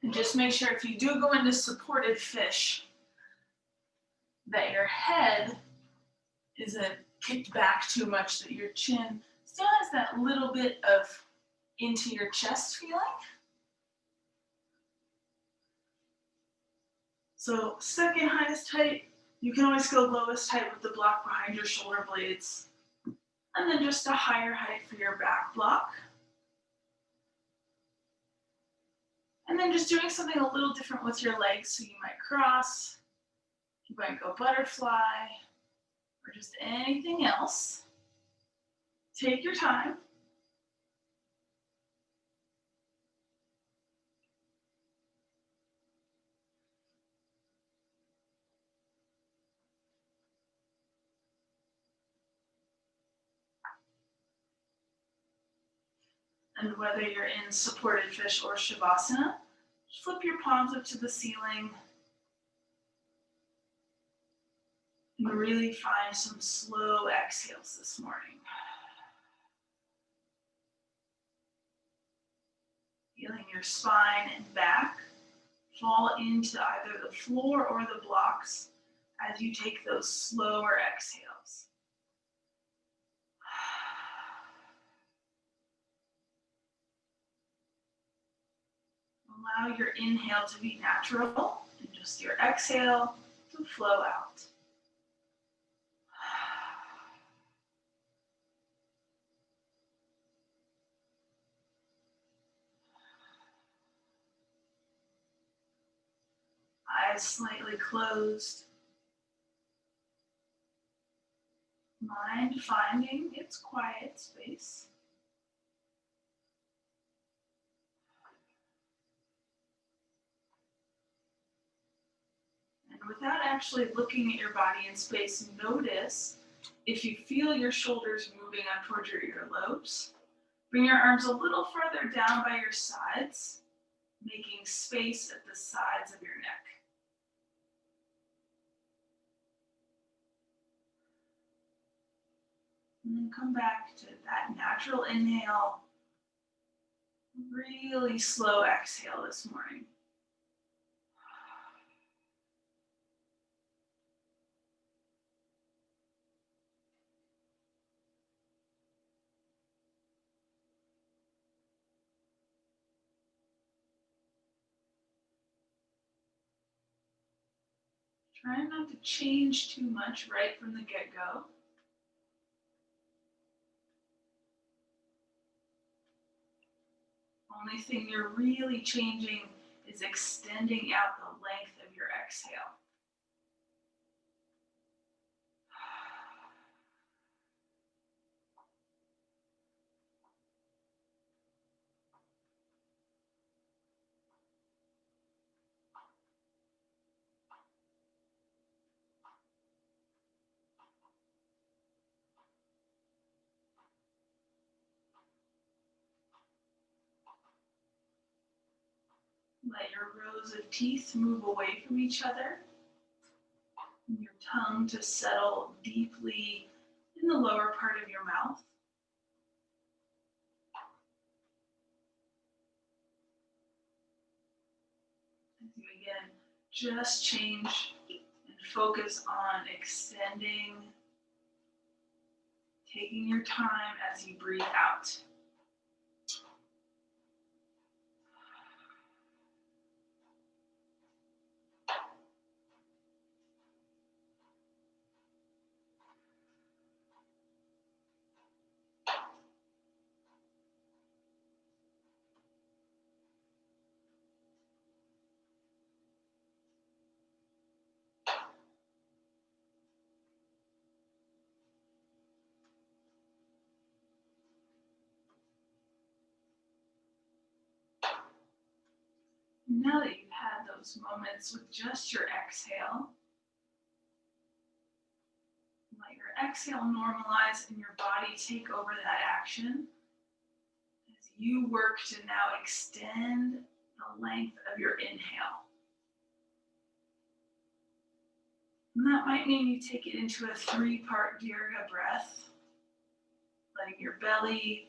And just make sure if you do go into supported fish, that your head isn't kicked back too much, that your chin still has that little bit of into your chest feeling. So second highest height, you can always go lowest height with the block behind your shoulder blades. And then just a higher height for your back block. And then just doing something a little different with your legs. So you might cross, you might go butterfly, or just anything else. Take your time. And whether you're in supported fish or Shavasana, flip your palms up to the ceiling and really find some slow exhales this morning. Feeling your spine and back fall into either the floor or the blocks as you take those slower exhales. Allow your inhale to be natural and just your exhale to flow out. Eyes slightly closed. Mind finding its quiet space. And without actually looking at your body in space, notice if you feel your shoulders moving up towards your earlobes. Bring your arms a little further down by your sides, making space at the sides of your neck. And then come back to that natural inhale. Really slow exhale this morning. Try not to change too much right from the get-go. Only thing you're really changing is extending out the length of your exhale. Let your rows of teeth move away from each other. And your tongue to settle deeply in the lower part of your mouth. As you again just change and focus on extending, taking your time as you breathe out. Now that you've had those moments with just your exhale, let your exhale normalize and your body take over that action as you work to now extend the length of your inhale. And that might mean you take it into a 3-part Dirga breath, letting your belly,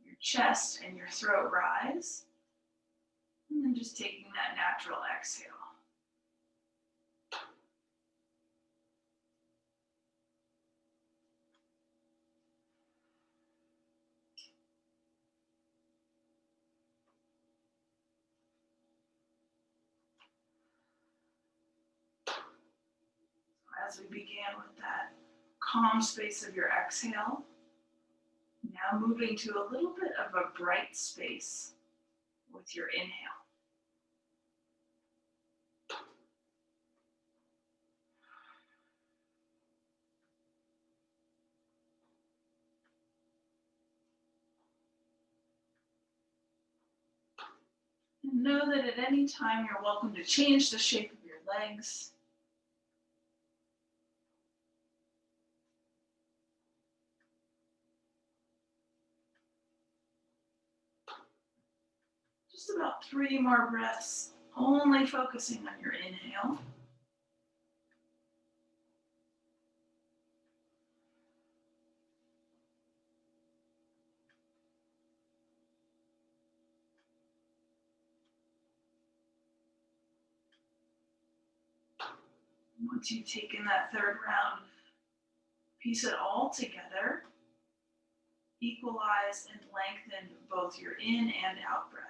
your chest, and your throat rise. And And then just taking that natural exhale. As we began with that calm space of your exhale, now moving to a little bit of a bright space with your inhale. And know that at any time you're welcome to change the shape of your legs. Just about 3 more breaths, only focusing on your inhale. Once you've taken that third round, piece it all together, equalize and lengthen both your in and out breath.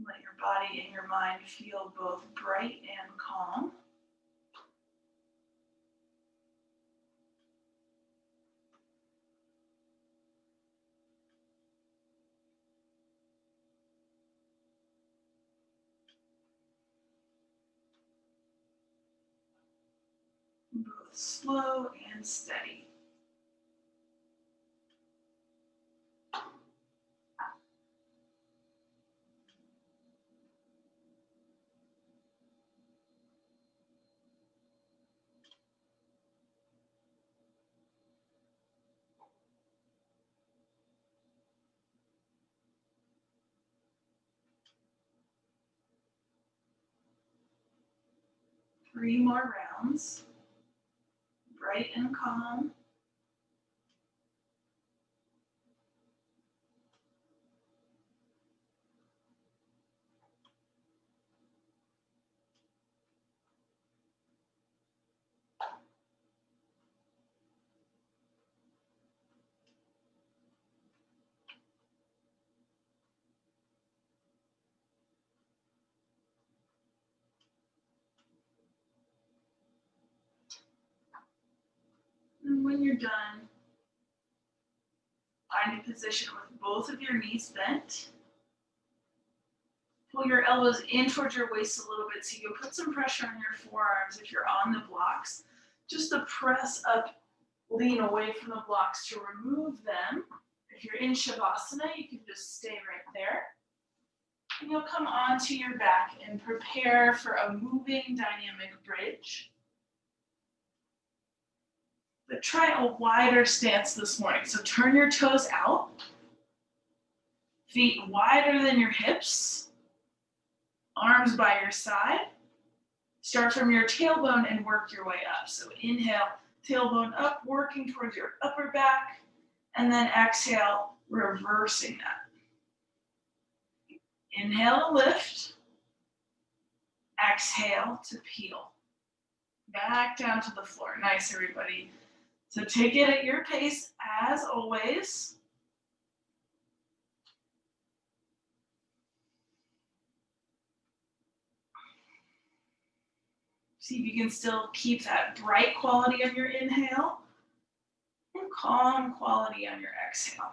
Let your body and your mind feel both bright and calm. Both slow and steady. Three more rounds, bright and calm. And when you're done, find a position with both of your knees bent. Pull your elbows in towards your waist a little bit so you can put some pressure on your forearms if you're on the blocks. Just to press up, lean away from the blocks to remove them. If you're in Shavasana, you can just stay right there. And you'll come onto your back and prepare for a moving dynamic bridge. But try a wider stance this morning. So turn your toes out, feet wider than your hips, arms by your side. Start from your tailbone and work your way up. So inhale, tailbone up, working towards your upper back, and then exhale, reversing that. Inhale, lift. Exhale to peel. Back down to the floor. Nice, everybody. So take it at your pace, as always. See if you can still keep that bright quality on your inhale and calm quality on your exhale.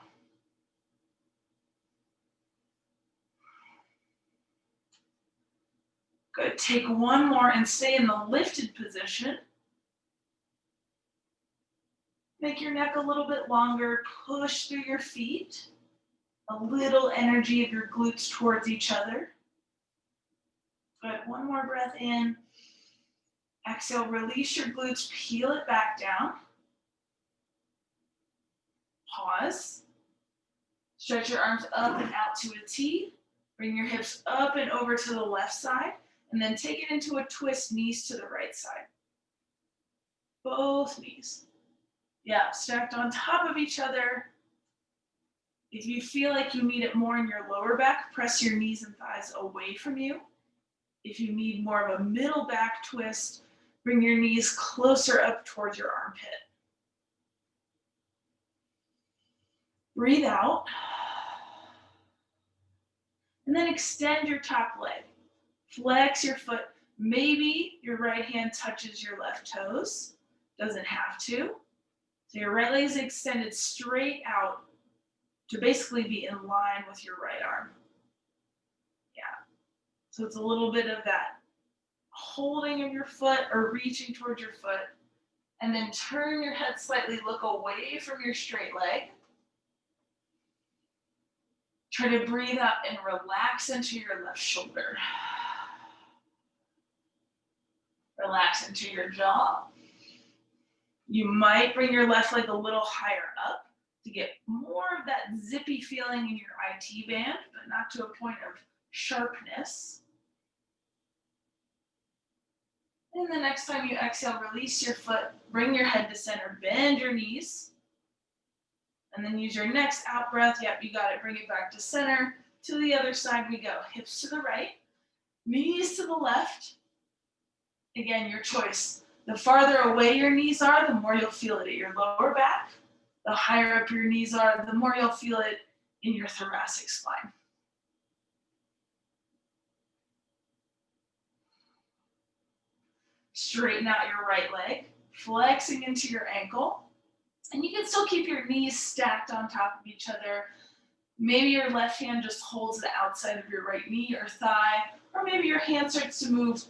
Good. Take one more and stay in the lifted position. Make your neck a little bit longer. Push through your feet. A little energy of your glutes towards each other. Good. One more breath in. Exhale, release your glutes, peel it back down. Pause. Stretch your arms up and out to a T. Bring your hips up and over to the left side. And then take it into a twist, knees to the right side. Both knees. Yeah, stacked on top of each other. If you feel like you need it more in your lower back, press your knees and thighs away from you. If you need more of a middle back twist, bring your knees closer up towards your armpit. Breathe out. And then extend your top leg. Flex your foot. Maybe your right hand touches your left toes. Doesn't have to. So your right leg is extended straight out to basically be in line with your right arm. Yeah. So it's a little bit of that holding of your foot or reaching towards your foot. And then turn your head slightly, look away from your straight leg. Try to breathe out and relax into your left shoulder. Relax into your jaw. You might bring your left leg a little higher up to get more of that zippy feeling in your IT band, but not to a point of sharpness. And the next time you exhale, release your foot, bring your head to center, bend your knees. And then use your next out breath. Yep, you got it. Bring it back to center. To the other side we go. Hips to the right, knees to the left. Again, your choice. The farther away your knees are, the more you'll feel it at your lower back. The higher up your knees are, the more you'll feel it in your thoracic spine. Straighten out your right leg, flexing into your ankle. And you can still keep your knees stacked on top of each other. Maybe your left hand just holds the outside of your right knee or thigh, or maybe your hand starts to move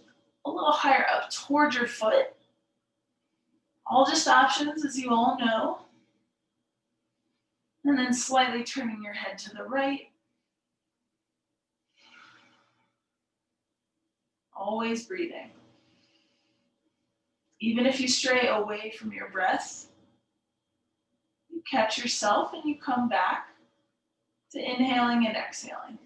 a little higher up towards your foot. All just options, as you all know. And then slightly turning your head to the right. Always breathing. Even if you stray away from your breath, you catch yourself and you come back to inhaling and exhaling.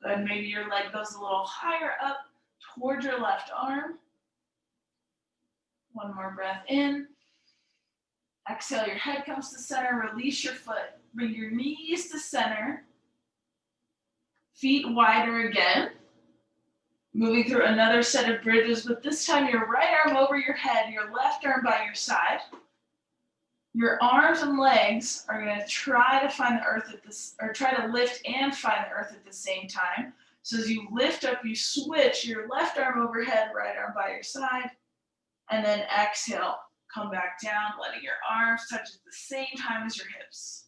Good, maybe your leg goes a little higher up towards your left arm. One more breath in. Exhale, your head comes to center, release your foot. Bring your knees to center. Feet wider again. Moving through another set of bridges, but this time your right arm over your head, your left arm by your side. Your arms and legs are going to try to find the earth at this, or try to lift and find the earth at the same time. So as you lift up, you switch your left arm overhead, right arm by your side, and then exhale, come back down, letting your arms touch at the same time as your hips.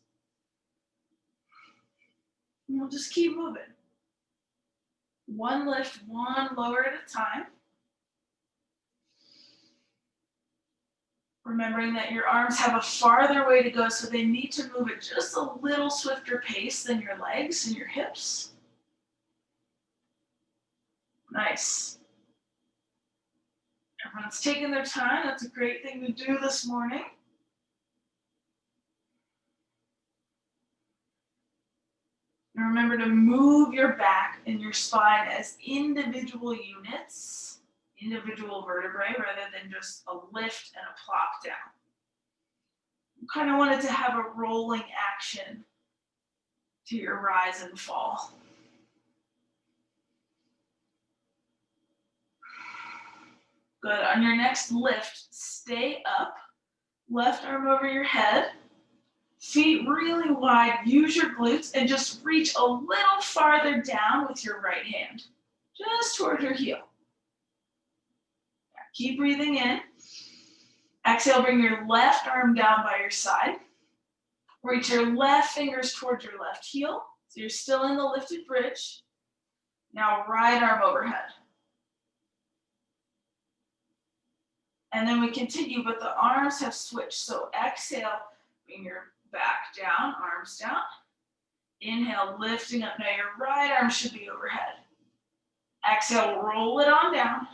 And we'll just keep moving. One lift, one lower at a time. Remembering that your arms have a farther way to go, so they need to move at just a little swifter pace than your legs and your hips. Nice. Everyone's taking their time. That's a great thing to do this morning. And remember to move your back and your spine as individual units, individual vertebrae, rather than just a lift and a plop down. You kind of want it to have a rolling action to your rise and fall. Good. On your next lift, stay up. Left arm over your head. Feet really wide. Use your glutes and just reach a little farther down with your right hand. Just toward your heel. Keep breathing in. Exhale, bring your left arm down by your side. Reach your left fingers towards your left heel. So you're still in the lifted bridge. Now right arm overhead. And then we continue, but the arms have switched. So exhale, bring your back down, arms down. Inhale, lifting up. Now your right arm should be overhead. Exhale, roll it on down.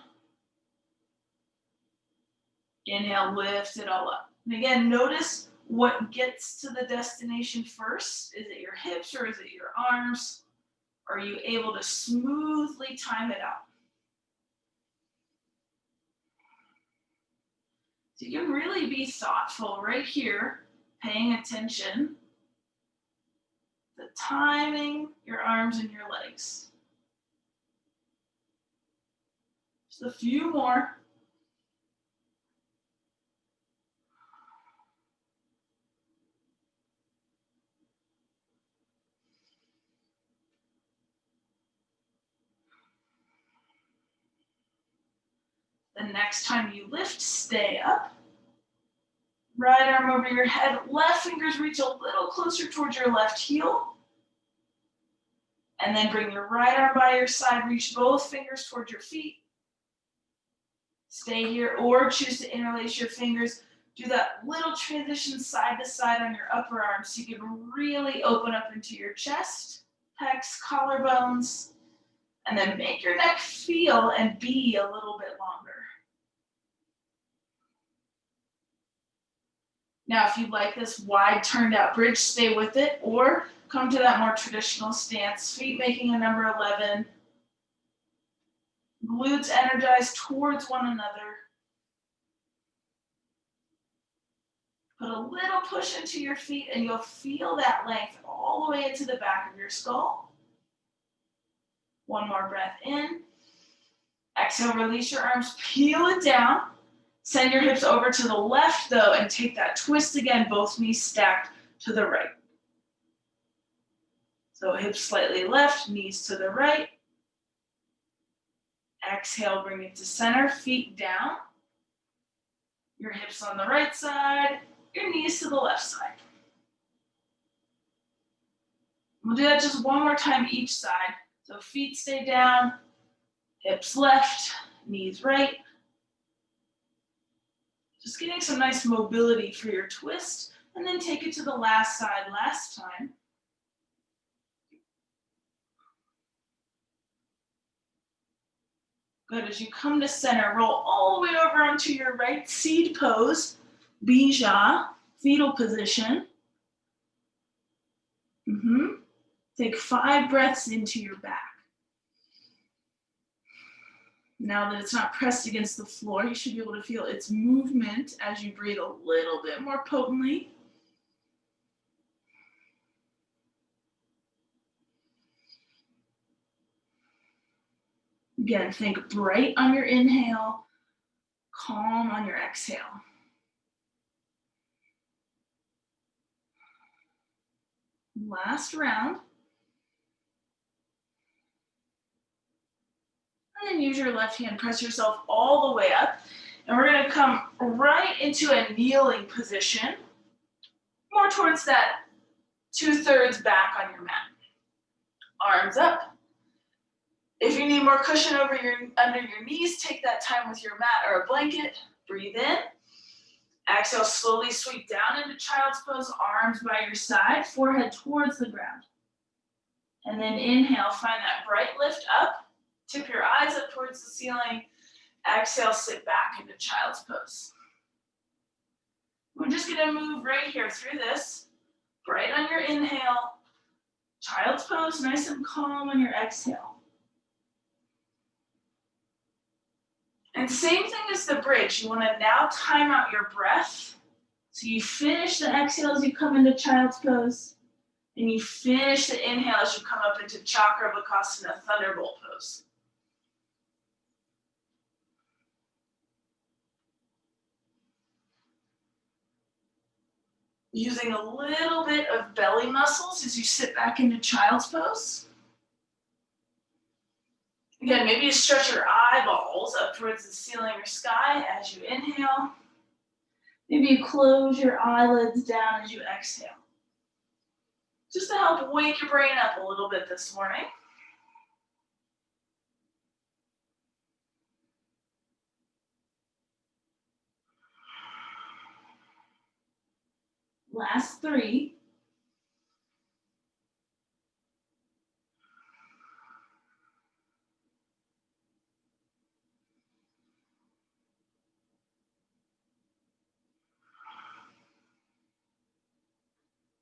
Inhale, lift it all up. And again, notice what gets to the destination first. Is it your hips or is it your arms? Are you able to smoothly time it out? So you can really be thoughtful right here, paying attention to timing your arms and your legs. Just a few more. The next time you lift, stay up. Right arm over your head, left fingers reach a little closer towards your left heel. And then bring your right arm by your side, reach both fingers towards your feet. Stay here or choose to interlace your fingers. Do that little transition side to side on your upper arm so you can really open up into your chest, pecs, collarbones, and then make your neck feel and be a little bit longer. Now, if you like this wide turned out bridge, stay with it or come to that more traditional stance, feet making a number 11. Glutes energized towards one another. Put a little push into your feet and you'll feel that length all the way into the back of your skull. One more breath in. Exhale, release your arms, peel it down. Send your hips over to the left though and take that twist again, both knees stacked to the right. So hips slightly left, knees to the right. Exhale, bring it to center, feet down. Your hips on the right side, your knees to the left side. We'll do that just one more time each side. So feet stay down, hips left, knees right. Just getting some nice mobility for your twist, and then take it to the last side last time. Good, as you come to center, roll all the way over onto your right, seed pose, bija, fetal position. Take 5 breaths into your back. Now that it's not pressed against the floor, you should be able to feel its movement as you breathe a little bit more potently. Again, think bright on your inhale, calm on your exhale. Last round. And then use your left hand, press yourself all the way up. And we're gonna come right into a kneeling position, more towards that 2/3 back on your mat. Arms up. If you need more cushion under your knees, take that time with your mat or a blanket. Breathe in. Exhale, slowly sweep down into child's pose, arms by your side, forehead towards the ground. And then inhale, find that bright lift up. Tip your eyes up towards the ceiling. Exhale, sit back into child's pose. We're just gonna move right here through this. Bright on your inhale. Child's pose, nice and calm on your exhale. And same thing as the bridge. You wanna now time out your breath. So you finish the exhale as you come into child's pose. And you finish the inhale as you come up into Chakrabakasana, thunderbolt pose. Using a little bit of belly muscles as you sit back into child's pose. Again, maybe you stretch your eyeballs up towards the ceiling or sky as you inhale. Maybe you close your eyelids down as you exhale. Just to help wake your brain up a little bit this morning. Last 3.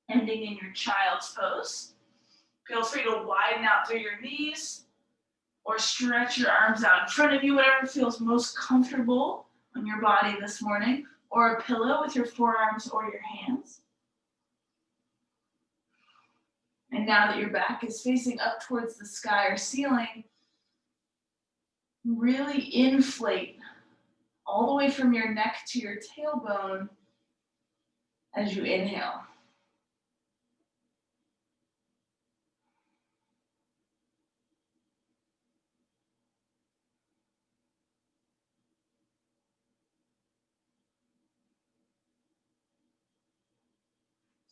Ending in your child's pose. Feel free to widen out through your knees or stretch your arms out in front of you, whatever feels most comfortable on your body this morning, or a pillow with your forearms or your hands. And now that your back is facing up towards the sky or ceiling, really inflate all the way from your neck to your tailbone as you inhale.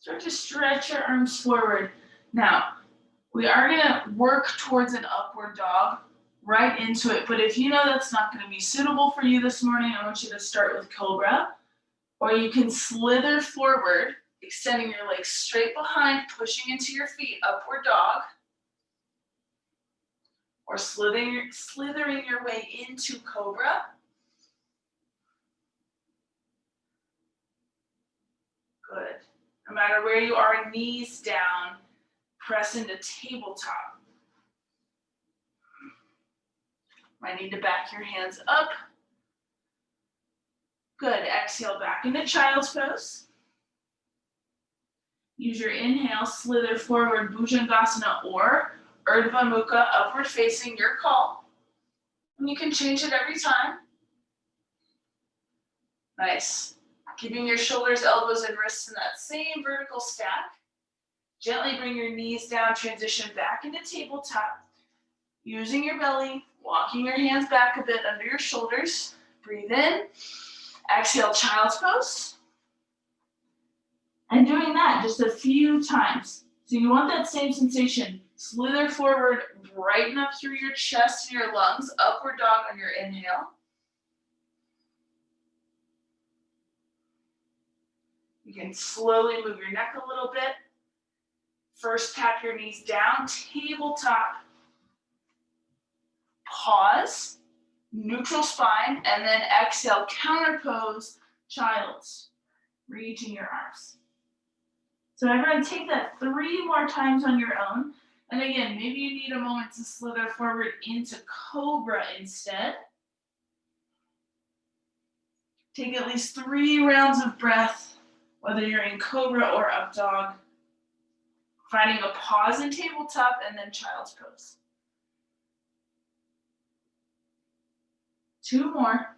Start to stretch your arms forward. Now, we are gonna work towards an upward dog, right into it, but if you know that's not gonna be suitable for you this morning, I want you to start with Cobra, or you can slither forward, extending your legs straight behind, pushing into your feet, upward dog, or slithering your way into Cobra. Good. No matter where you are, knees down, press into tabletop. Might need to back your hands up. Good. Exhale back into child's pose. Use your inhale, slither forward, Bhujangasana or Urdhva Mukha, upward facing, your call. And you can change it every time. Nice. Keeping your shoulders, elbows, and wrists in that same vertical stack. Gently bring your knees down, transition back into tabletop. Using your belly, walking your hands back a bit under your shoulders. Breathe in. Exhale, child's pose. And doing that just a few times. So you want that same sensation. Slither forward, brighten up through your chest and your lungs. Upward dog on your inhale. You can slowly move your neck a little bit. First, tap your knees down, tabletop. Pause, neutral spine, and then exhale, counter pose, child's. Reaching your arms. So everyone take that 3 more times on your own. And again, maybe you need a moment to slither forward into Cobra instead. Take at least 3 rounds of breath, whether you're in Cobra or up dog. Finding a pause in tabletop and then child's pose. 2 more.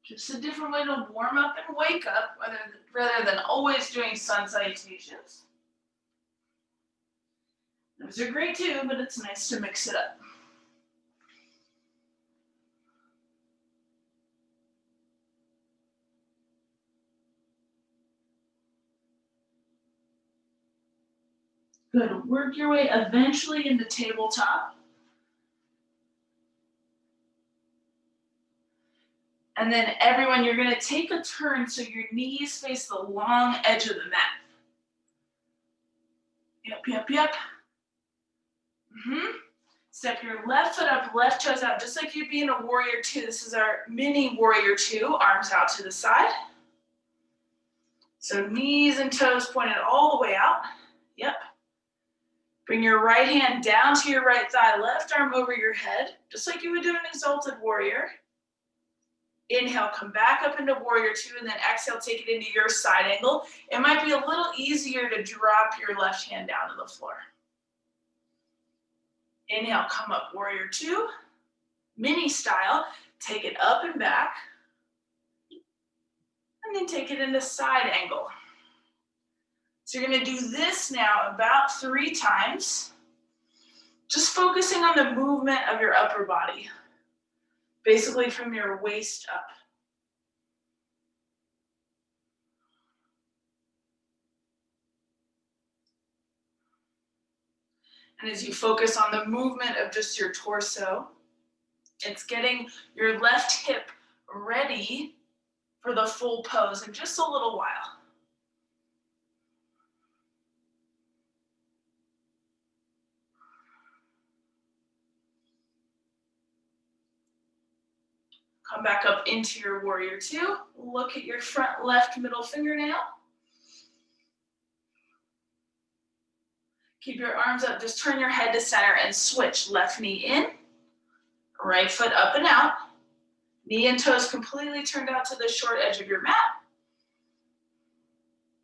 Just a different way to warm up and wake up rather than always doing sun salutations. Those are great too, but it's nice to mix it up. Good. Work your way eventually into tabletop. And then everyone, you're going to take a turn so your knees face the long edge of the mat. Yep. Step your left foot up, left toes out, just like you'd be in a warrior two. This is our mini warrior two, arms out to the side. So knees and toes pointed all the way out. Yep. Bring your right hand down to your right thigh, left arm over your head, just like you would do an exalted warrior. Inhale, come back up into warrior two, and then exhale, take it into your side angle. It might be a little easier to drop your left hand down to the floor. Inhale, come up, warrior two, mini style. Take it up and back, and then take it into side angle. So you're gonna do this now about 3 times, just focusing on the movement of your upper body, basically from your waist up. And as you focus on the movement of just your torso, it's getting your left hip ready for the full pose in just a little while. Come back up into your warrior two. Look at your front left middle fingernail. Keep your arms up, just turn your head to center and switch. Left knee in, right foot up and out. Knee and toes completely turned out to the short edge of your mat.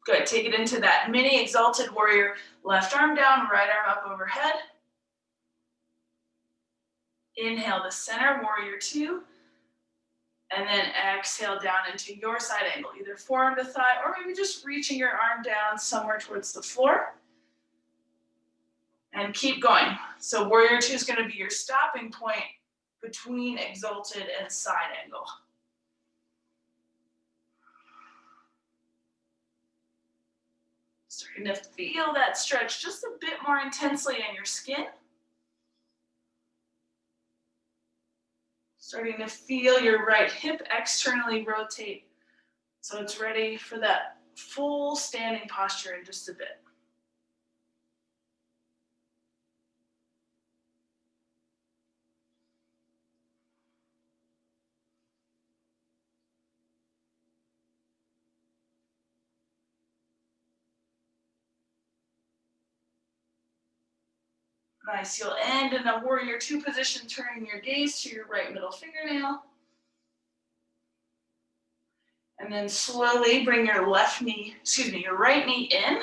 Good, take it into that mini exalted warrior. Left arm down, right arm up overhead. Inhale to center, warrior two. And then exhale down into your side angle, either forearm to thigh or maybe just reaching your arm down somewhere towards the floor. And keep going. So warrior two is going to be your stopping point between exalted and side angle. Starting to feel that stretch just a bit more intensely in your skin. Starting to feel your right hip externally rotate so it's ready for that full standing posture in just a bit. Nice, you'll end in a warrior two position, turning your gaze to your right middle fingernail. And then slowly bring your your right knee in.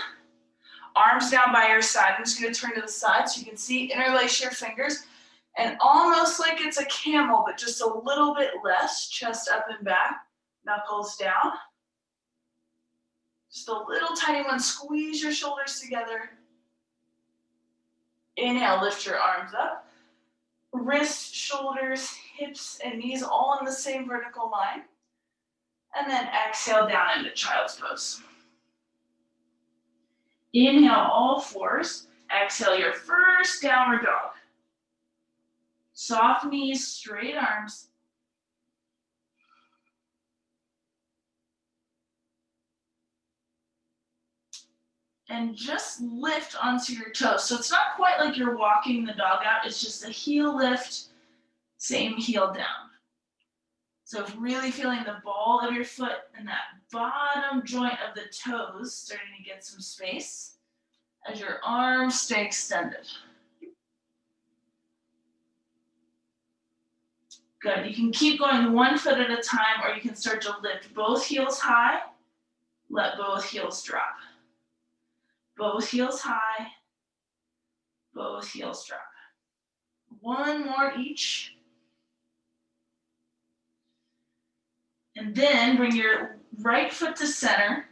Arms down by your side. I'm just gonna turn to the side so you can see, interlace your fingers. And almost like it's a camel, but just a little bit less, chest up and back, knuckles down. Just a little tiny one, squeeze your shoulders together. Inhale, lift your arms up. Wrists, shoulders, hips, and knees all in the same vertical line. And then exhale down into child's pose. Inhale, all fours. Exhale, your first downward dog. Soft knees, straight arms. And just lift onto your toes. So it's not quite like you're walking the dog out, it's just a heel lift, same heel down. So if really feeling the ball of your foot and that bottom joint of the toes starting to get some space as your arms stay extended. Good, you can keep going one foot at a time or you can start to lift both heels high, let both heels drop. Both heels high, both heels drop. One more each. And then bring your right foot to center.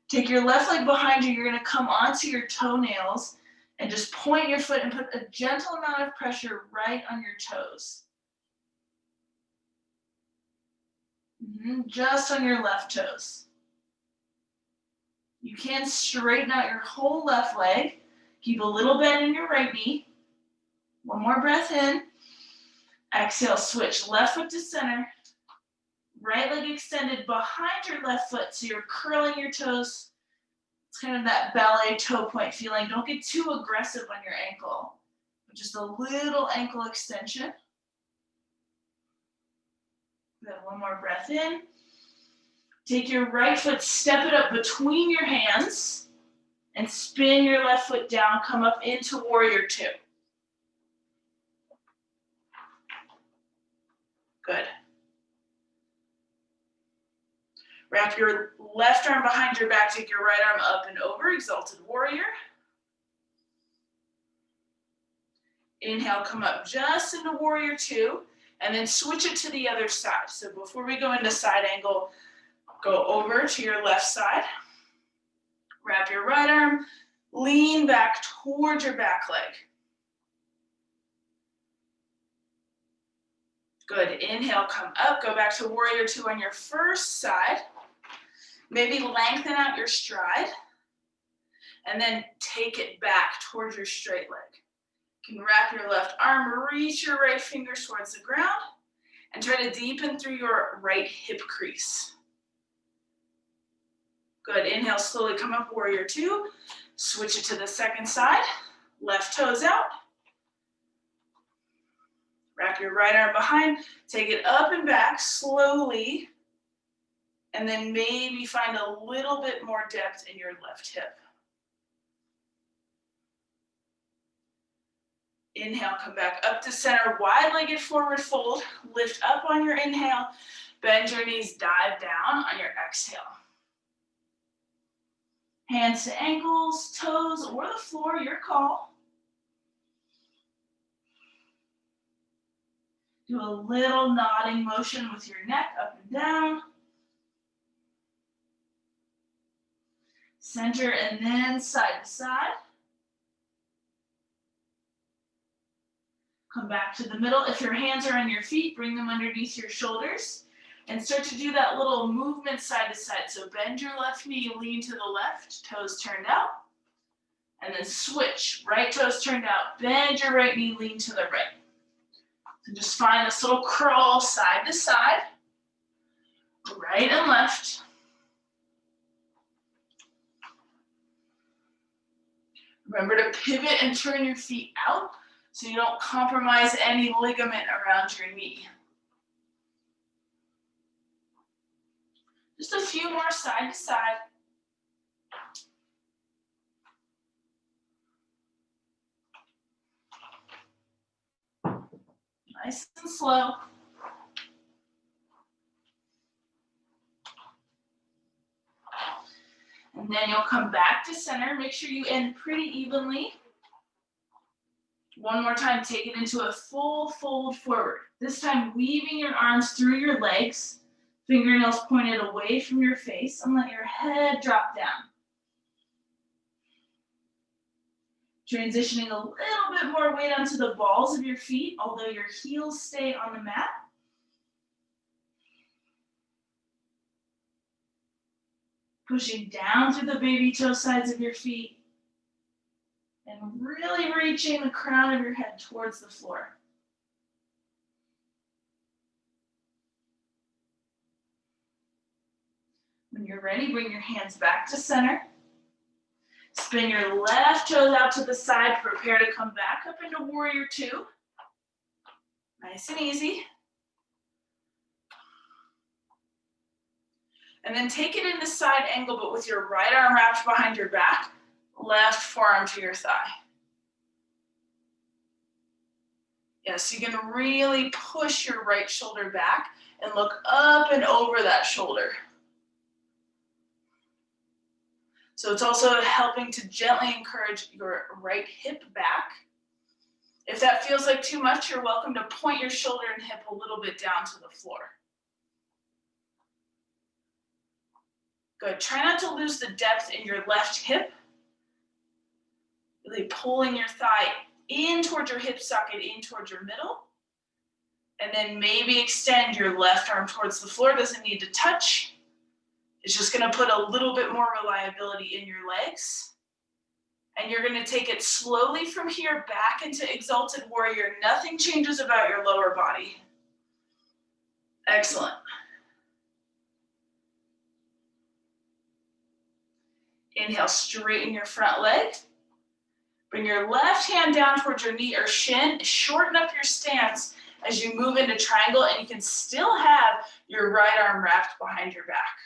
Take your left leg behind you. You're going to come onto your toenails and just point your foot and put a gentle amount of pressure right on your toes. Just on your left toes. You can straighten out your whole left leg. Keep a little bend in your right knee. One more breath in. Exhale, switch left foot to center. Right leg extended behind your left foot, so you're curling your toes. It's kind of that ballet toe point feeling. Don't get too aggressive on your ankle, but just a little ankle extension. Good, one more breath in. Take your right foot, step it up between your hands, and spin your left foot down, come up into warrior two. Good. Wrap your left arm behind your back, take your right arm up and over, exalted warrior. Inhale, come up just into warrior two, and then switch it to the other side. So before we go into side angle, go over to your left side. Wrap your right arm, lean back towards your back leg. Good, inhale, come up, go back to warrior two on your first side. Maybe lengthen out your stride, and then take it back towards your straight leg. You can wrap your left arm, reach your right fingers towards the ground, and try to deepen through your right hip crease. Good, inhale, slowly come up, warrior two. Switch it to the second side, left toes out. Wrap your right arm behind, take it up and back slowly, and then maybe find a little bit more depth in your left hip. Inhale, come back up to center, wide-legged forward fold, lift up on your inhale, bend your knees, dive down on your exhale. Hands to ankles, toes, or the floor, your call. Do a little nodding motion with your neck up and down. Center and then side to side. Come back to the middle. If your hands are on your feet, bring them underneath your shoulders and start to do that little movement side to side. So bend your left knee, lean to the left, toes turned out, and then switch. Right toes turned out, bend your right knee, lean to the right. So just find this little crawl side to side, right and left. Remember to pivot and turn your feet out so you don't compromise any ligament around your knee. Just a few more side to side. Nice and slow. And then you'll come back to center. Make sure you end pretty evenly. One more time, take it into a full fold forward. This time, weaving your arms through your legs, fingernails pointed away from your face, and let your head drop down. Transitioning a little bit more weight onto the balls of your feet, although your heels stay on the mat. Pushing down through the baby toe sides of your feet. And really reaching the crown of your head towards the floor. When you're ready, bring your hands back to center. Spin your left toes out to the side. Prepare to come back up into warrior two. Nice and easy. And then take it into side angle, but with your right arm wrapped behind your back. Left forearm to your thigh. Yes, you can really push your right shoulder back and look up and over that shoulder. So it's also helping to gently encourage your right hip back. If that feels like too much, you're welcome to point your shoulder and hip a little bit down to the floor. Good. Try not to lose the depth in your left hip. Really pulling your thigh in towards your hip socket, in towards your middle. And then maybe extend your left arm towards the floor. Doesn't need to touch. It's just going to put a little bit more reliability in your legs. And you're going to take it slowly from here back into Exalted Warrior. Nothing changes about your lower body. Excellent. Inhale, straighten your front leg. Bring your left hand down towards your knee or shin. Shorten up your stance as you move into triangle, and you can still have your right arm wrapped behind your back.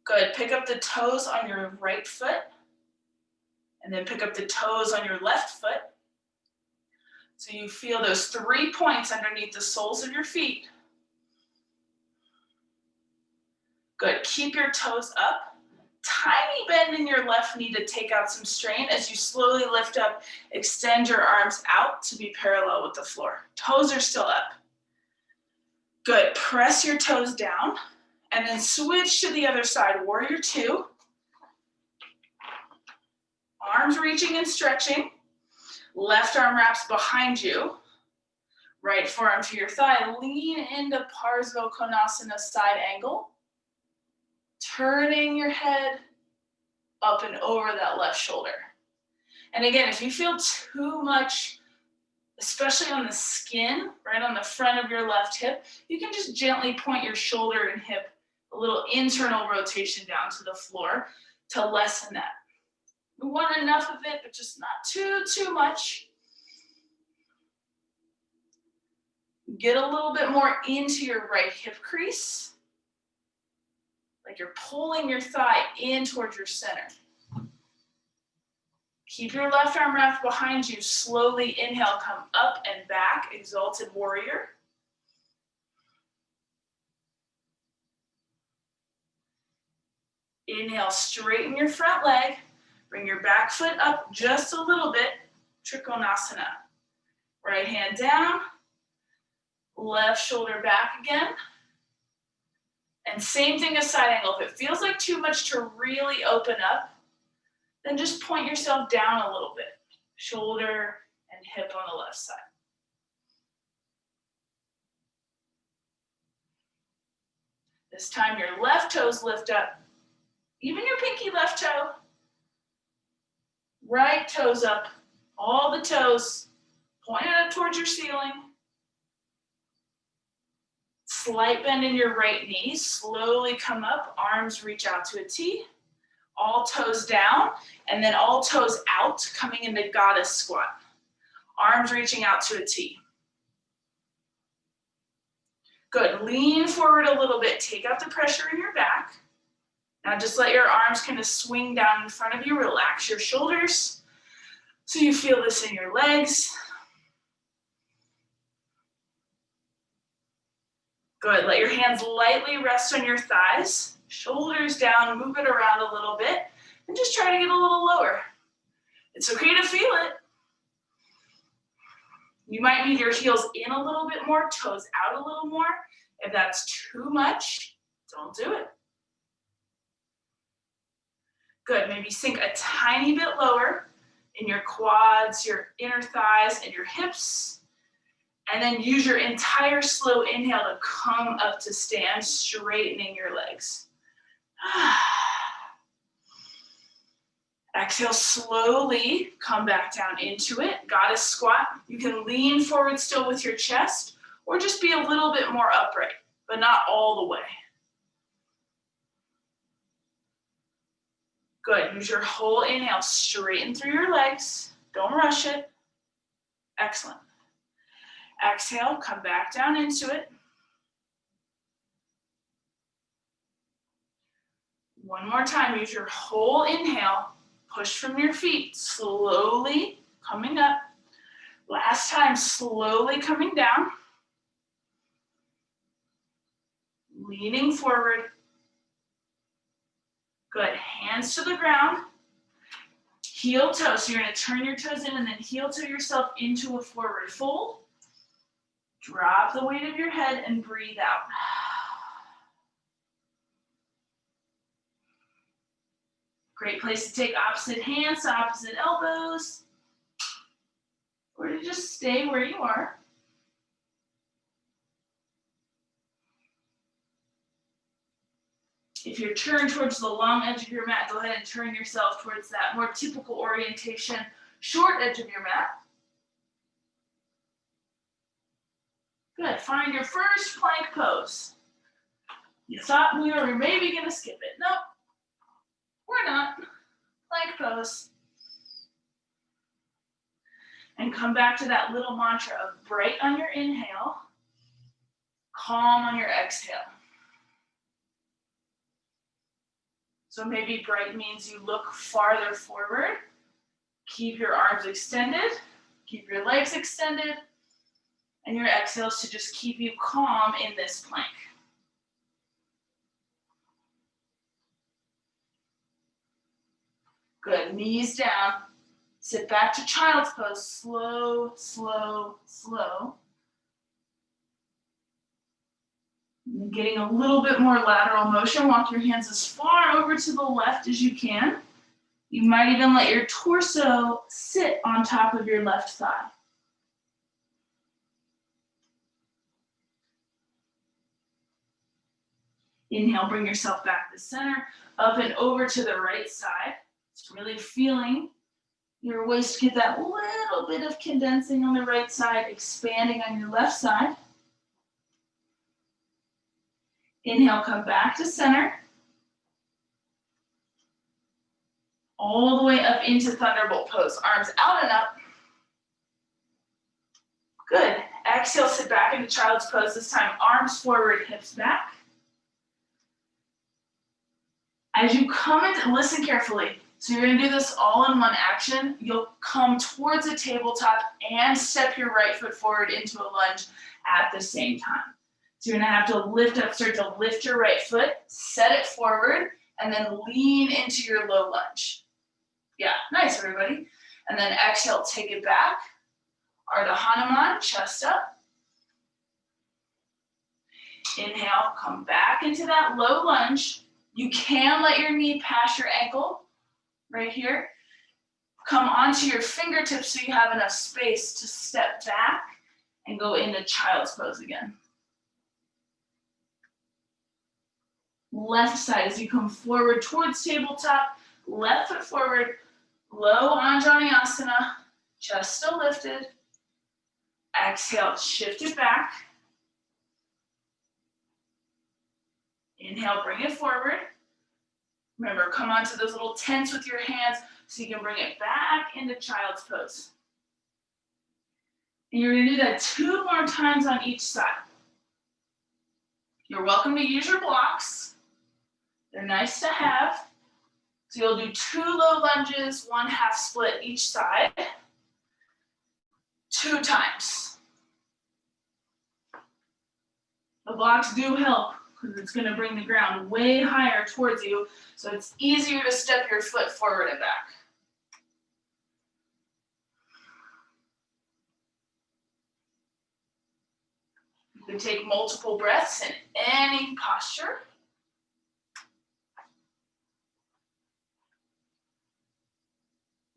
Good. Pick up the toes on your right foot, and then pick up the toes on your left foot. So you feel those 3 points underneath the soles of your feet. Good. Keep your toes up. Tiny bend in your left knee to take out some strain as you slowly lift up. Extend your arms out to be parallel with the floor. Toes are still up. Good. Press your toes down and then switch to the other side. Warrior two. Arms reaching and stretching. Left arm wraps behind you. Right forearm to your thigh. Lean into Parsva Konasana side angle. Turning your head up and over that left shoulder. And again, if you feel too much, especially on the skin, right on the front of your left hip, you can just gently point your shoulder and hip, a little internal rotation down to the floor to lessen that. We want enough of it, but just not too much. Get a little bit more into your right hip crease, like you're pulling your thigh in towards your center. Keep your left arm wrapped behind you. Slowly inhale, come up and back, exalted warrior. Inhale, straighten your front leg. Bring your back foot up just a little bit, Trikonasana. Right hand down, left shoulder back again. And same thing as side angle. If it feels like too much to really open up, then just point yourself down a little bit. Shoulder and hip on the left side. This time your left toes lift up. Even your pinky left toe. Right toes up. All the toes pointed up towards your ceiling. Slight bend in your right knee. Slowly come up. Arms reach out to a T. All toes down. And then all toes out, coming into goddess squat. Arms reaching out to a T. Good. Lean forward a little bit. Take out the pressure in your back. Now just let your arms kind of swing down in front of you. Relax your shoulders so you feel this in your legs. Good. Let your hands lightly rest on your thighs. Shoulders down. Move it around a little bit. And just try to get a little lower. It's okay to feel it. You might need your heels in a little bit more, toes out a little more. If that's too much, don't do it. Good, maybe sink a tiny bit lower in your quads, your inner thighs, and your hips. And then use your entire slow inhale to come up to stand, straightening your legs. Exhale, slowly come back down into it. Goddess squat. You can lean forward still with your chest or just be a little bit more upright, but not all the way. Good, use your whole inhale, straighten through your legs. Don't rush it. Excellent. Exhale, come back down into it. One more time, use your whole inhale. Push from your feet, slowly coming up. Last time, slowly coming down. Leaning forward. Good, hands to the ground. Heel toe, so you're gonna turn your toes in and then heel toe yourself into a forward fold. Drop the weight of your head and breathe out. Great place to take opposite hands to opposite elbows, or to just stay where you are. If you're turned towards the long edge of your mat, go ahead and turn yourself towards that more typical orientation, short edge of your mat. Good, find your first plank pose. You thought we were maybe gonna skip it. Nope, we're not. Plank pose. And come back to that little mantra of bright on your inhale, calm on your exhale. So maybe bright means you look farther forward, keep your arms extended, keep your legs extended, and your exhales to just keep you calm in this plank. Good, knees down. Sit back to child's pose, slow, slow, slow. And getting a little bit more lateral motion, walk your hands as far over to the left as you can. You might even let your torso sit on top of your left thigh. Inhale, bring yourself back to center, up and over to the right side. Just really feeling your waist get that little bit of condensing on the right side, expanding on your left side. Inhale, come back to center. All the way up into thunderbolt pose. Arms out and up. Good. Exhale, sit back into child's pose. This time, arms forward, hips back. As you come into, listen carefully. So you're gonna do this all in one action. You'll come towards a tabletop and step your right foot forward into a lunge at the same time. So you're gonna have to lift up, start to lift your right foot, set it forward, and then lean into your low lunge. Yeah, nice everybody. And then exhale, take it back. Ardha Hanuman, chest up. Inhale, come back into that low lunge. You can let your knee pass your ankle right here. Come onto your fingertips so you have enough space to step back and go into child's pose again. Left side as you come forward towards tabletop, left foot forward, low Anjaneyasana, chest still lifted. Exhale, shift it back. Inhale, bring it forward. Remember, come onto those little tents with your hands so you can bring it back into child's pose. And you're gonna do that 2 more times on each side. You're welcome to use your blocks. They're nice to have. So you'll do 2 low lunges, 1 half split each side, 2 times. The blocks do help because it's gonna bring the ground way higher towards you, so it's easier to step your foot forward and back. You can take multiple breaths in any posture.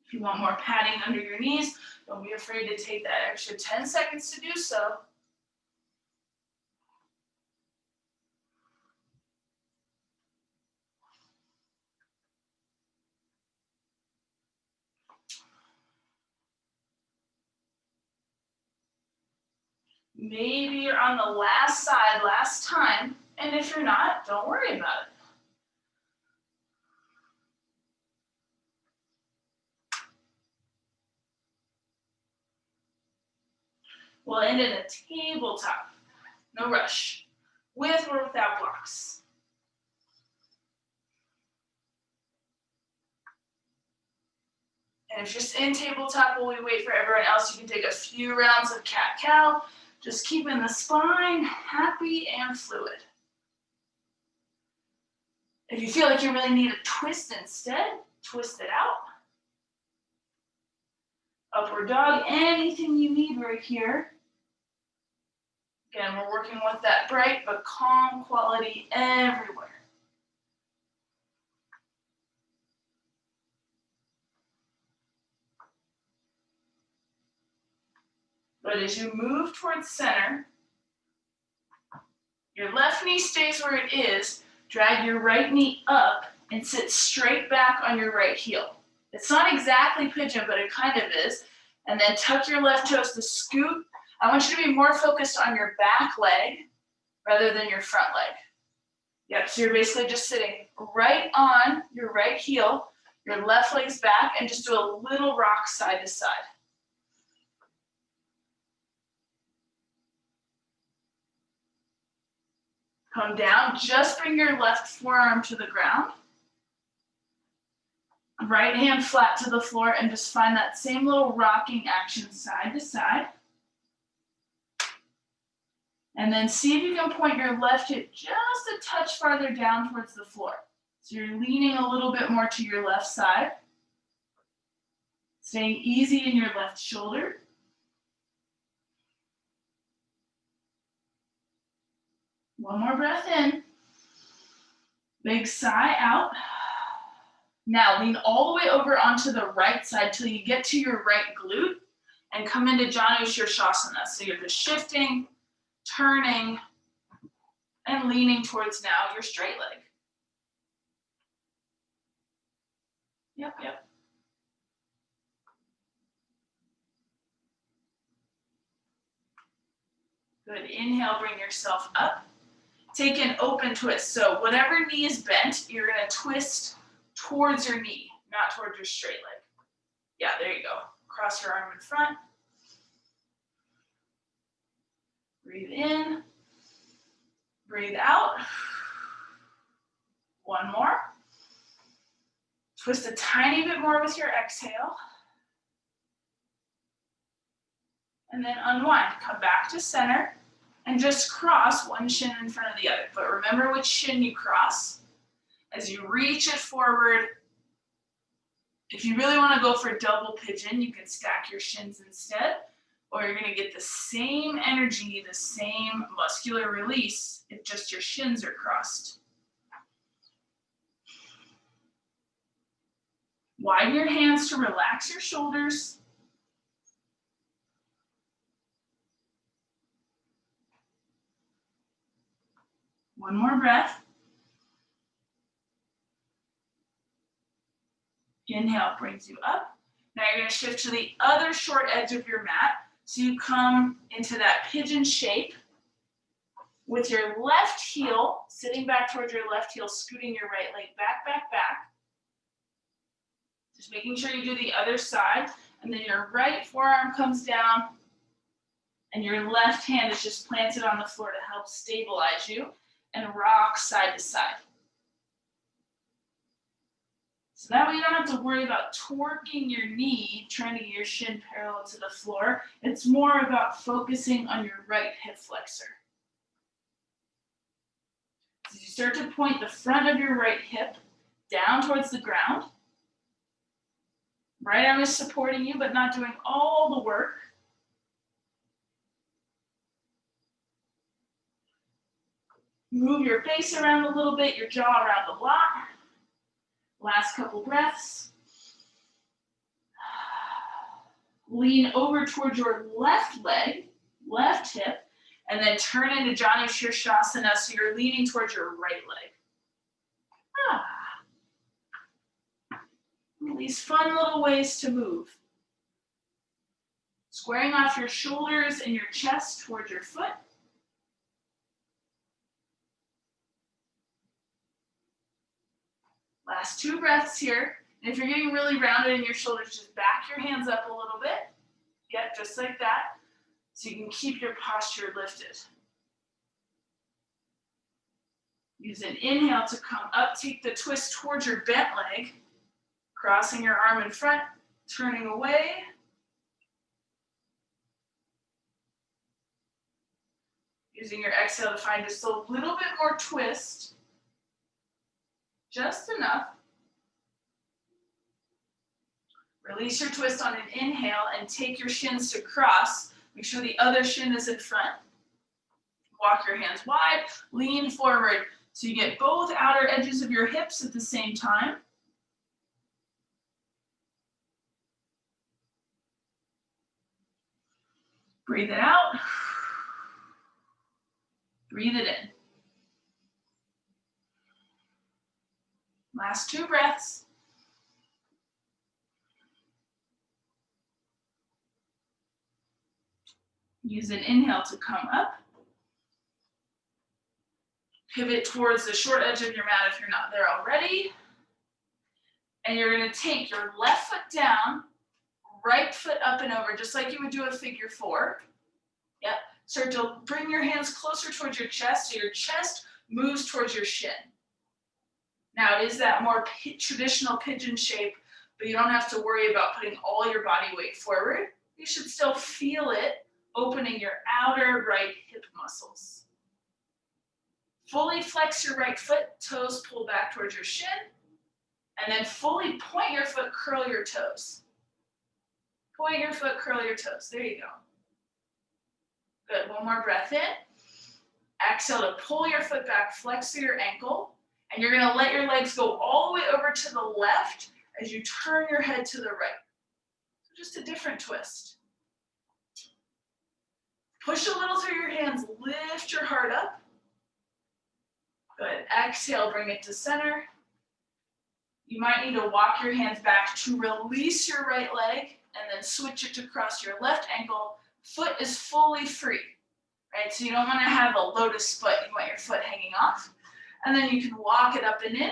If you want more padding under your knees, don't be afraid to take that extra 10 seconds to do so. Maybe you're on the last side, last time, and if you're not, don't worry about it. We'll end in a tabletop, no rush, with or without blocks. And if you're in tabletop while we wait for everyone else, you can take a few rounds of cat-cow, just keeping the spine happy and fluid. If you feel like you really need a twist instead, twist it out. Upward dog, anything you need right here. Again, we're working with that bright but calm quality everywhere. But as you move towards center, your left knee stays where it is, drag your right knee up and sit straight back on your right heel. It's not exactly pigeon, but it kind of is. And then tuck your left toes to scoot. I want you to be more focused on your back leg rather than your front leg. Yep, so you're basically just sitting right on your right heel, your left leg's back, and just do a little rock side to side. Come down, just bring your left forearm to the ground. Right hand flat to the floor and just find that same little rocking action side to side. And then see if you can point your left hip just a touch farther down towards the floor. So you're leaning a little bit more to your left side. Staying easy in your left shoulder. One more breath in. Big sigh out. Now lean all the way over onto the right side till you get to your right glute and come into Janu Shirshasana. So you're just shifting, turning, and leaning towards now your straight leg. Yep. Good, inhale, bring yourself up. Take an open twist. So whatever knee is bent, you're gonna twist towards your knee. not towards your straight leg. Yeah, there you go. Cross your arm in front. Breathe in. Breathe out. One more. Twist a tiny bit more with your exhale. And then unwind. Come back to center and just cross one shin in front of the other. But remember which shin you cross. As you reach it forward, if you really want to go for double pigeon, you can stack your shins instead, or you're going to get the same energy, the same muscular release if just your shins are crossed. Widen your hands to relax your shoulders. One more breath. Inhale brings you up. Now you're going to shift to the other short edge of your mat. So you come into that pigeon shape with your left heel, sitting back towards your left heel, scooting your right leg back, back, back. Just making sure you do the other side. And then your right forearm comes down and your left hand is just planted on the floor to help stabilize you and rock side to side. So that way you don't have to worry about torquing your knee, trying to get your shin parallel to the floor. It's more about focusing on your right hip flexor. So you start to point the front of your right hip down towards the ground. Right arm is supporting you, but not doing all the work. Move your face around a little bit, your jaw around the block. Last couple breaths. Lean over towards your left leg, left hip, and then turn into Janu Shirshasana, so you're leaning towards your right leg. These fun little ways to move. Squaring off your shoulders and your chest towards your foot. Last two breaths here. And if you're getting really rounded in your shoulders, just back your hands up a little bit. Yep, just like that. So you can keep your posture lifted. Use an inhale to come up, take the twist towards your bent leg, crossing your arm in front, turning away. Using your exhale to find just a little bit more twist. Just enough. Release your twist on an inhale and take your shins to cross. Make sure the other shin is in front. Walk your hands wide, lean forward so you get both outer edges of your hips at the same time. Breathe it out. Breathe it in. Last two breaths. Use an inhale to come up. Pivot towards the short edge of your mat if you're not there already. And you're going to take your left foot down, right foot up and over, just like you would do a figure four. Yep. Start to bring your hands closer towards your chest so your chest moves towards your shin. Now it is that more traditional pigeon shape, but you don't have to worry about putting all your body weight forward. You should still feel it opening your outer right hip muscles. Fully flex your right foot, toes pull back towards your shin, and then fully point your foot, curl your toes. Point your foot, curl your toes. There you go. Good, one more breath in. Exhale to pull your foot back, flex through your ankle, and you're gonna let your legs go all the way over to the left as you turn your head to the right. So just a different twist. Push a little through your hands, lift your heart up. Good, exhale, bring it to center. You might need to walk your hands back to release your right leg and then switch it to cross your left ankle. Foot is fully free, right? So you don't want to have a lotus foot. You want your foot hanging off. And then you can walk it up and in.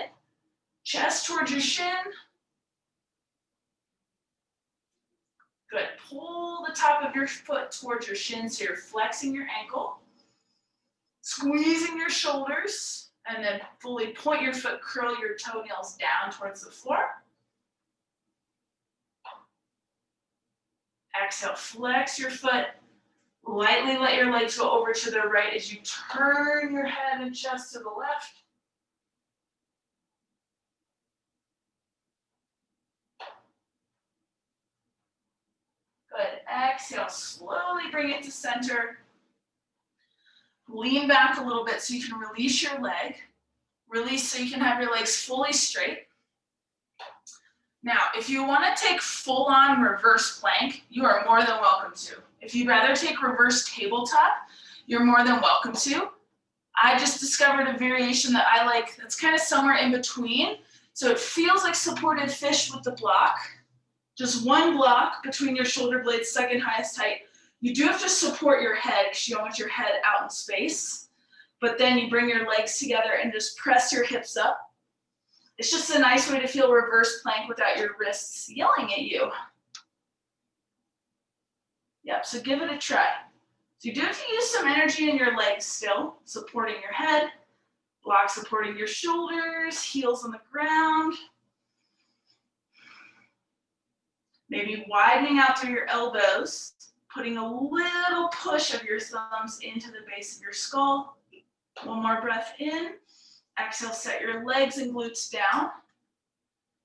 Chest towards your shin. Good. Pull the top of your foot towards your shin, so you're flexing your ankle, squeezing your shoulders, and then fully point your foot, curl your toenails down towards the floor. Exhale, flex your foot. Lightly let your legs go over to the right as you turn your head and chest to the left. Good. Exhale, slowly bring it to center. Lean back a little bit so you can release your leg. Release so you can have your legs fully straight. Now, if you want to take full-on reverse plank, you are more than welcome to. If you'd rather take reverse tabletop, you're more than welcome to. I just discovered a variation that I like that's kind of somewhere in between. So it feels like supported fish with the block. Just one block between your shoulder blades, second highest height. You do have to support your head because you don't want your head out in space. But then you bring your legs together and just press your hips up. It's just a nice way to feel reverse plank without your wrists yelling at you. Yep, so give it a try. So you do have to use some energy in your legs still, supporting your head, block supporting your shoulders, heels on the ground. Maybe widening out through your elbows, putting a little push of your thumbs into the base of your skull. One more breath in. Exhale, set your legs and glutes down.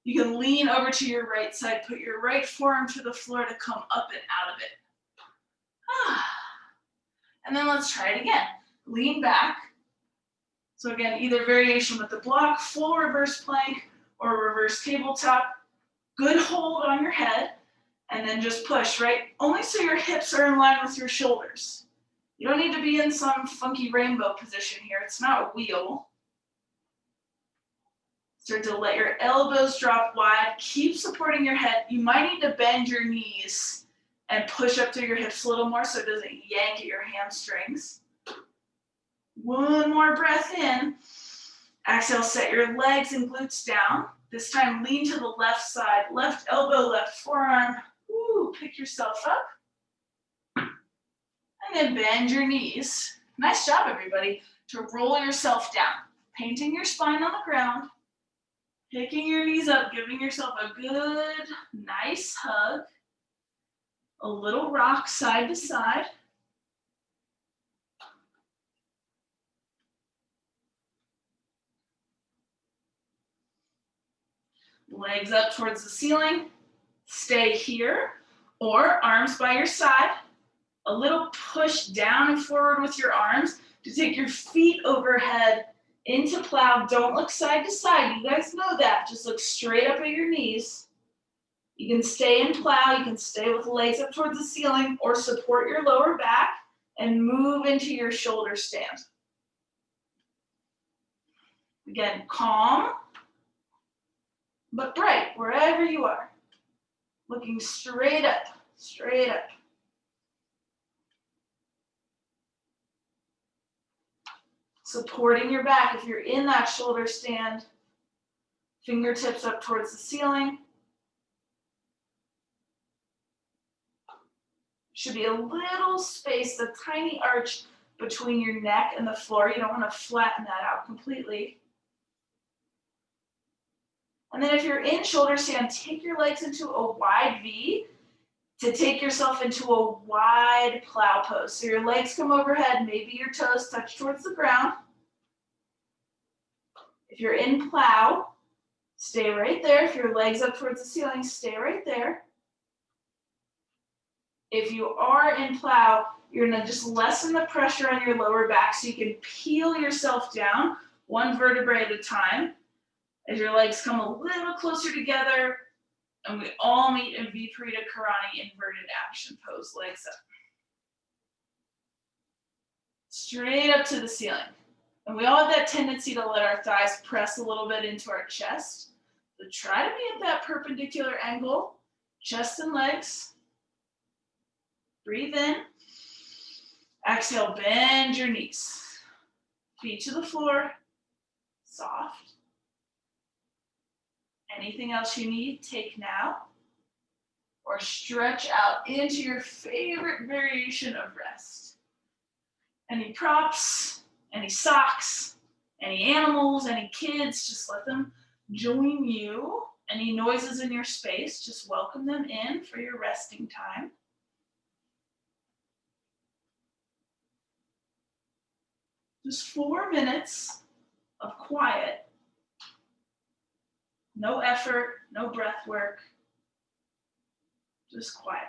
You can lean over to your right side, put your right forearm to the floor to come up and out of it. And then let's try it again. Lean back. So again, either variation with the block, full reverse plank, or reverse tabletop. Good hold on your head, and then just push, right? Only so your hips are in line with your shoulders. You don't need to be in some funky rainbow position here. It's not a wheel. Start to let your elbows drop wide. Keep supporting your head. You might need to bend your knees and push up through your hips a little more so it doesn't yank at your hamstrings. One more breath in. Exhale, set your legs and glutes down. This time, lean to the left side, left elbow, left forearm. Woo, pick yourself up. And then bend your knees. Nice job, everybody. To roll yourself down. Painting your spine on the ground. Picking your knees up, giving yourself a good, nice hug. A little rock side to side. Legs up towards the ceiling. Stay here. Or arms by your side. A little push down and forward with your arms to take your feet overhead into plow. Don't look side to side. You guys know that. Just look straight up at your knees. You can stay in plow. You can stay with legs up towards the ceiling or support your lower back and move into your shoulder stand. Again, calm, but bright wherever you are. Looking straight up, straight up. Supporting your back if you're in that shoulder stand. Fingertips up towards the ceiling. Should be a little space, a tiny arch between your neck and the floor. You don't want to flatten that out completely. And then if you're in shoulder stand, take your legs into a wide V to take yourself into a wide plow pose. So your legs come overhead, maybe your toes touch towards the ground. If you're in plow, stay right there. If your legs up towards the ceiling, stay right there. If you are in plow, you're gonna just lessen the pressure on your lower back so you can peel yourself down one vertebrae at a time as your legs come a little closer together and we all meet in Viparita Karani inverted action pose, legs up. Straight up to the ceiling. And we all have that tendency to let our thighs press a little bit into our chest. So try to be at that perpendicular angle, chest and legs. Breathe in. Exhale, bend your knees. Feet to the floor, soft. Anything else you need, take now. or stretch out into your favorite variation of rest. Any props, any socks, any animals, any kids, just let them join you. Any noises in your space, just welcome them in for your resting time. Just 4 minutes of quiet. No effort, no breath work, just quiet.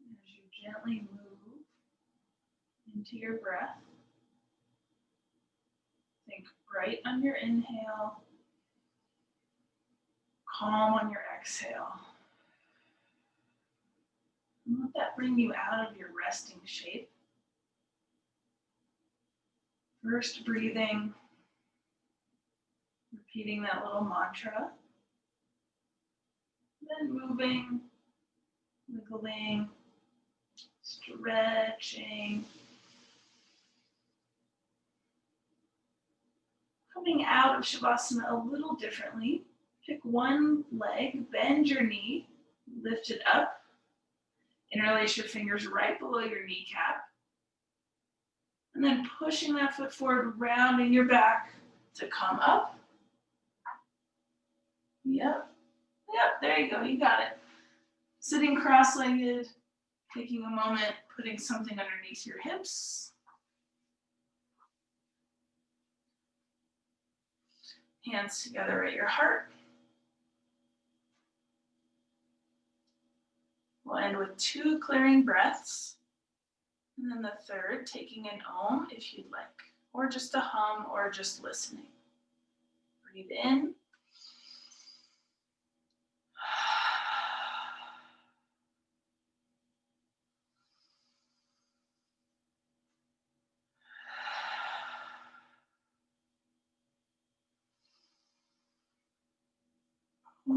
As you gently move into your breath, think bright on your inhale, calm on your exhale. And let that bring you out of your resting shape. First breathing, repeating that little mantra, then moving, wiggling, stretching. Coming out of Shavasana a little differently. Pick one leg, bend your knee, lift it up, interlace your fingers right below your kneecap, and then pushing that foot forward, rounding your back to come up. Yep, there you go, you got it. Sitting cross-legged, taking a moment, putting something underneath your hips. Hands together at your heart. We'll end with 2 clearing breaths. And then the third, taking an Om if you'd like, or just a hum, or just listening. Breathe in. May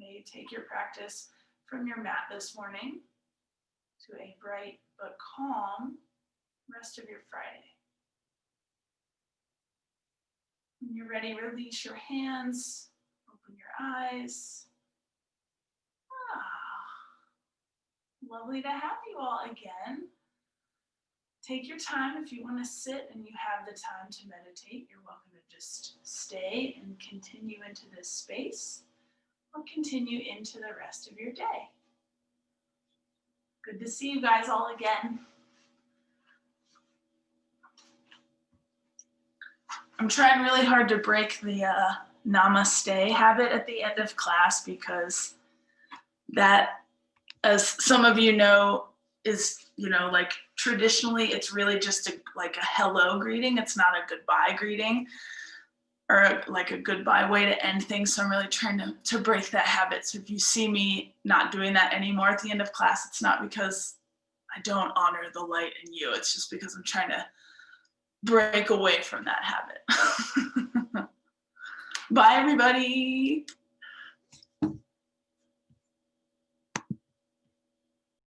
you take your practice from your mat this morning to a bright but calm rest of your Friday. When you're ready, release your hands, open your eyes. Lovely to have you all again. Take your time. If you want to sit and you have the time to meditate, you're welcome to just stay and continue into this space or continue into the rest of your day. Good to see you guys all again. I'm trying really hard to break the namaste habit at the end of class because that, as some of you know, is, like traditionally it's really just like a hello greeting. It's not a goodbye greeting or like a goodbye way to end things. So I'm really trying to break that habit. So if you see me not doing that anymore at the end of class, it's not because I don't honor the light in you. It's just because I'm trying to break away from that habit. Bye, everybody.